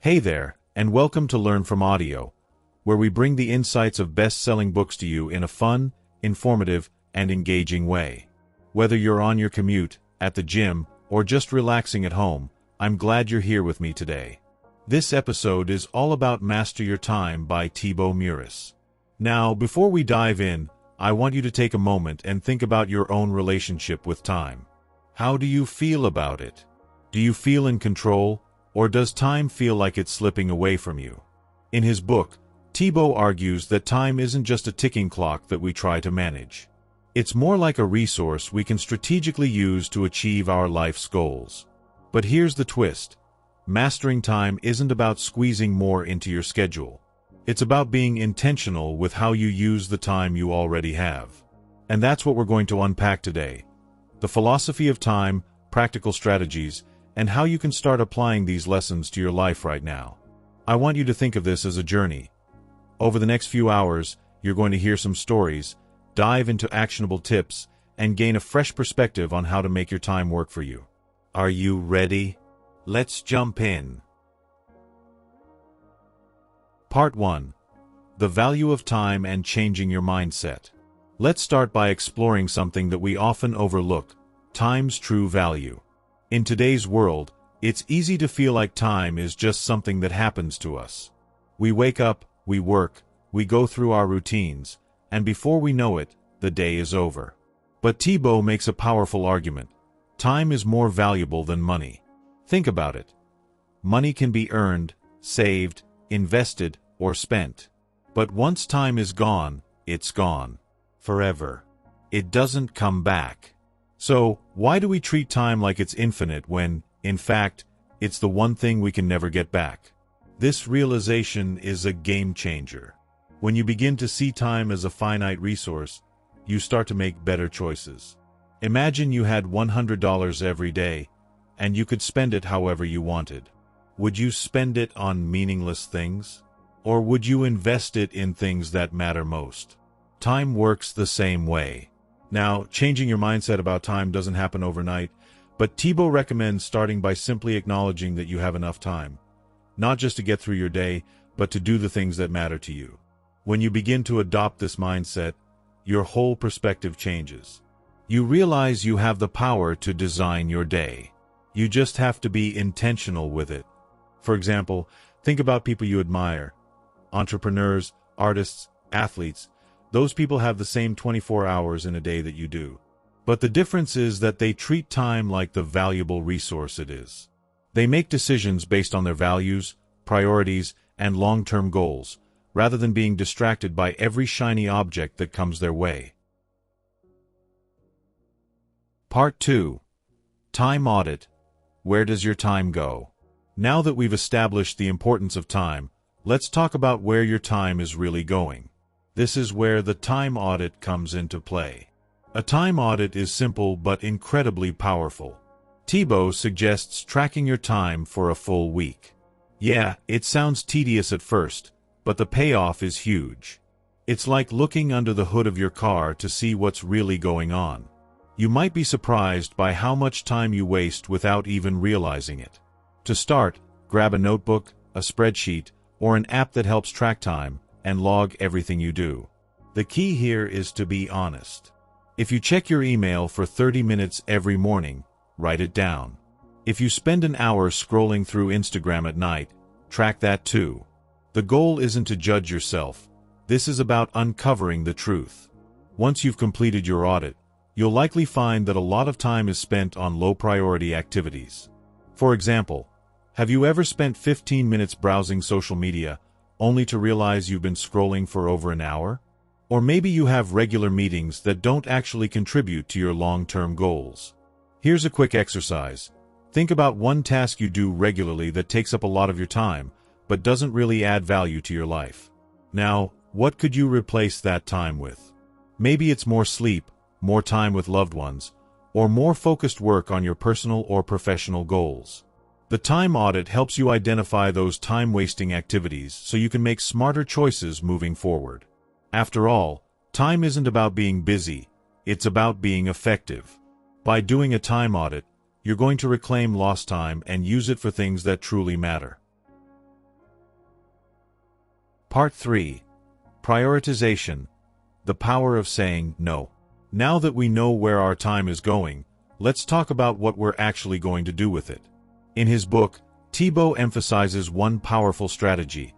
Hey there, and welcome to Learn from Audio, where we bring the insights of best-selling books to you in a fun, informative, and engaging way. Whether you're on your commute, at the gym, or just relaxing at home, I'm glad you're here with me today. This episode is all about Master Your Time by Thibaut Meurisse. Now, before we dive in, I want you to take a moment and think about your own relationship with time. How do you feel about it? Do you feel in control, or does time feel like it's slipping away from you? In his book, Thibaut argues that time isn't just a ticking clock that we try to manage. It's more like a resource we can strategically use to achieve our life's goals. But here's the twist. Mastering time isn't about squeezing more into your schedule. It's about being intentional with how you use the time you already have. And that's what we're going to unpack today. The philosophy of time, practical strategies, and how you can start applying these lessons to your life right now. I want you to think of this as a journey. Over the next few hours, you're going to hear some stories, dive into actionable tips, and gain a fresh perspective on how to make your time work for you. Are you ready? Let's jump in. Part 1. The value of time and changing your mindset. Let's start by exploring something that we often overlook: time's true value. In today's world, it's easy to feel like time is just something that happens to us. We wake up, we work, we go through our routines, and before we know it, the day is over. But Thibaut makes a powerful argument. Time is more valuable than money. Think about it. Money can be earned, saved, invested, or spent. But once time is gone, it's gone. Forever. It doesn't come back. So, why do we treat time like it's infinite when, in fact, it's the one thing we can never get back? This realization is a game changer. When you begin to see time as a finite resource, you start to make better choices. Imagine you had $100 every day, and you could spend it however you wanted. Would you spend it on meaningless things? Or would you invest it in things that matter most? Time works the same way. Now, changing your mindset about time doesn't happen overnight, but Thibaut recommends starting by simply acknowledging that you have enough time, not just to get through your day, but to do the things that matter to you. When you begin to adopt this mindset, your whole perspective changes. You realize you have the power to design your day. You just have to be intentional with it. For example, think about people you admire. Entrepreneurs, artists, athletes. Those people have the same 24 hours in a day that you do. But the difference is that they treat time like the valuable resource it is. They make decisions based on their values, priorities, and long-term goals, rather than being distracted by every shiny object that comes their way. Part 2. Time Audit. Where does your time go? Now that we've established the importance of time, let's talk about where your time is really going. This is where the time audit comes into play. A time audit is simple but incredibly powerful. Thibaut suggests tracking your time for a full week. Yeah, it sounds tedious at first, but the payoff is huge. It's like looking under the hood of your car to see what's really going on. You might be surprised by how much time you waste without even realizing it. To start, grab a notebook, a spreadsheet, or an app that helps track time, and log everything you do. The key here is to be honest. If you check your email for 30 minutes every morning, write it down. If you spend an hour scrolling through Instagram at night, track that too. The goal isn't to judge yourself. This is about uncovering the truth. Once you've completed your audit, you'll likely find that a lot of time is spent on low-priority activities. For example, have you ever spent 15 minutes browsing social media only to realize you've been scrolling for over an hour? Or maybe you have regular meetings that don't actually contribute to your long-term goals. Here's a quick exercise. Think about one task you do regularly that takes up a lot of your time, but doesn't really add value to your life. Now, what could you replace that time with? Maybe it's more sleep, more time with loved ones, or more focused work on your personal or professional goals. The time audit helps you identify those time-wasting activities so you can make smarter choices moving forward. After all, time isn't about being busy, it's about being effective. By doing a time audit, you're going to reclaim lost time and use it for things that truly matter. Part 3. Prioritization. The power of saying no. Now that we know where our time is going, let's talk about what we're actually going to do with it. In his book, Thibaut emphasizes one powerful strategy: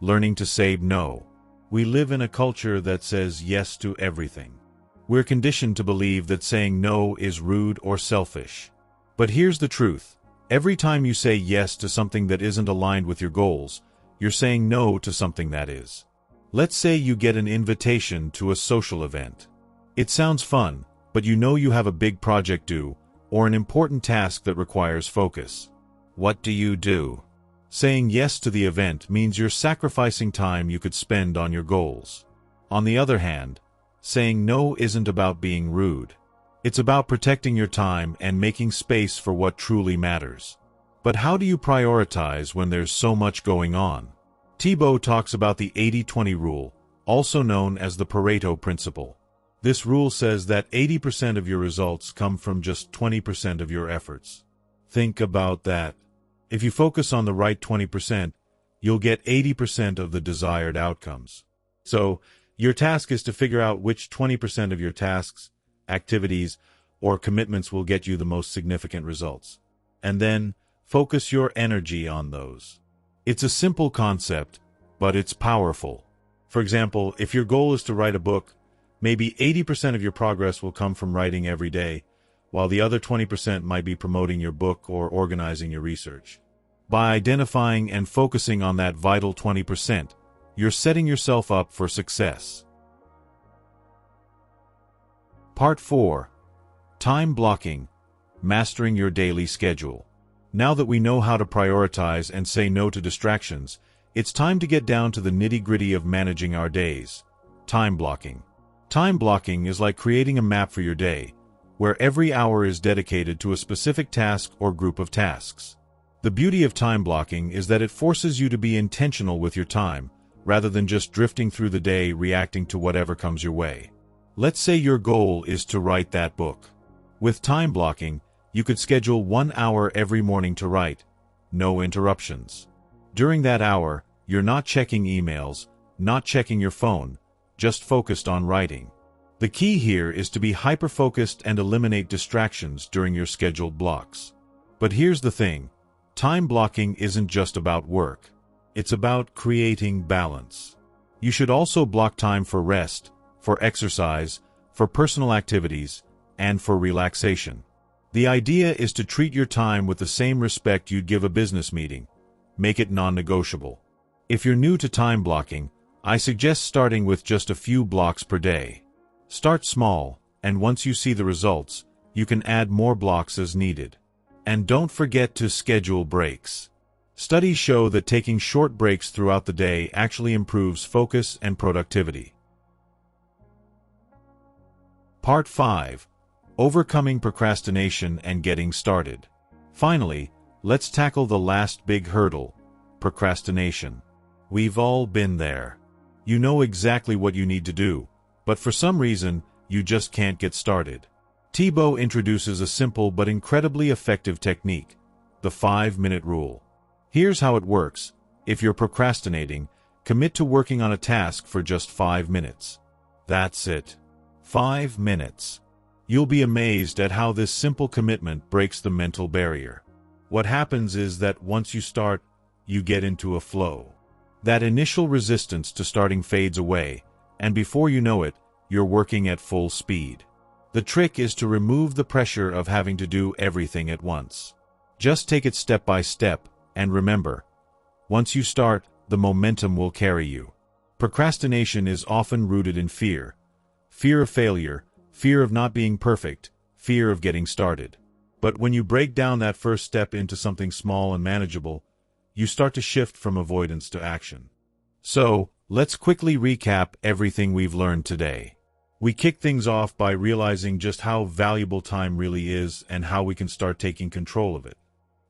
learning to say no. We live in a culture that says yes to everything. We're conditioned to believe that saying no is rude or selfish. But here's the truth. Every time you say yes to something that isn't aligned with your goals, you're saying no to something that is. Let's say you get an invitation to a social event. It sounds fun, but you know you have a big project due, or an important task that requires focus. What do? Saying yes to the event means you're sacrificing time you could spend on your goals. On the other hand, saying no isn't about being rude. It's about protecting your time and making space for what truly matters. But how do you prioritize when there's so much going on? Thibaut talks about the 80-20 rule, also known as the Pareto principle. This rule says that 80% of your results come from just 20% of your efforts. Think about that. If you focus on the right 20%, you'll get 80% of the desired outcomes. So, your task is to figure out which 20% of your tasks, activities, or commitments will get you the most significant results. And then, focus your energy on those. It's a simple concept, but it's powerful. For example, if your goal is to write a book, maybe 80% of your progress will come from writing every day, while the other 20% might be promoting your book or organizing your research. By identifying and focusing on that vital 20%, you're setting yourself up for success. Part 4. Time blocking. Mastering your daily schedule. Now that we know how to prioritize and say no to distractions, it's time to get down to the nitty-gritty of managing our days. Time blocking. Time blocking is like creating a map for your day, where every hour is dedicated to a specific task or group of tasks. The beauty of time blocking is that it forces you to be intentional with your time, rather than just drifting through the day reacting to whatever comes your way. Let's say your goal is to write that book. With time blocking, you could schedule 1 hour every morning to write, no interruptions. During that hour, you're not checking emails, not checking your phone, just focused on writing. The key here is to be hyper-focused and eliminate distractions during your scheduled blocks. But here's the thing, time blocking isn't just about work. It's about creating balance. You should also block time for rest, for exercise, for personal activities, and for relaxation. The idea is to treat your time with the same respect you'd give a business meeting. Make it non-negotiable. If you're new to time blocking, I suggest starting with just a few blocks per day. Start small, and once you see the results, you can add more blocks as needed. And don't forget to schedule breaks. Studies show that taking short breaks throughout the day actually improves focus and productivity. Part 5. Overcoming procrastination and getting started. Finally, let's tackle the last big hurdle, procrastination. We've all been there. You know exactly what you need to do, but for some reason, you just can't get started. Thibaut introduces a simple but incredibly effective technique, the 5-minute rule. Here's how it works. If you're procrastinating, commit to working on a task for just 5 minutes. That's it. 5 minutes. You'll be amazed at how this simple commitment breaks the mental barrier. What happens is that once you start, you get into a flow. That initial resistance to starting fades away, and before you know it, you're working at full speed. The trick is to remove the pressure of having to do everything at once. Just take it step by step, and remember, once you start, the momentum will carry you. Procrastination is often rooted in fear. Fear of failure, fear of not being perfect, fear of getting started. But when you break down that first step into something small and manageable, you start to shift from avoidance to action. So, let's quickly recap everything we've learned today. We kick things off by realizing just how valuable time really is and how we can start taking control of it.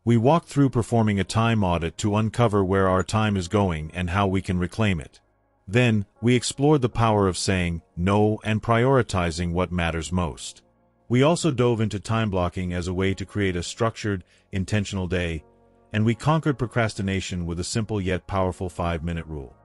We walked through performing a time audit to uncover where our time is going and how we can reclaim it. Then, we explored the power of saying no and prioritizing what matters most. We also dove into time blocking as a way to create a structured, intentional day, and we conquered procrastination with a simple yet powerful 5-minute rule.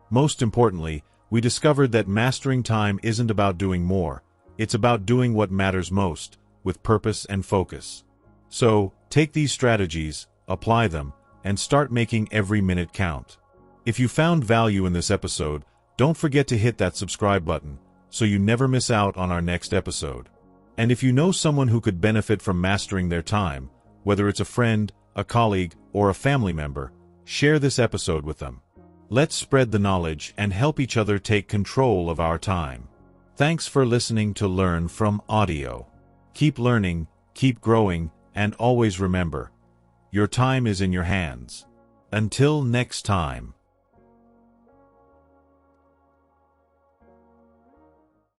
Most importantly, we discovered that mastering time isn't about doing more, it's about doing what matters most, with purpose and focus. So, take these strategies, apply them, and start making every minute count. If you found value in this episode, don't forget to hit that subscribe button, so you never miss out on our next episode. And if you know someone who could benefit from mastering their time, whether it's a friend, a colleague, or a family member, share this episode with them. Let's spread the knowledge and help each other take control of our time. Thanks for listening to Learn from Audio. Keep learning, keep growing, and always remember, your time is in your hands. Until next time.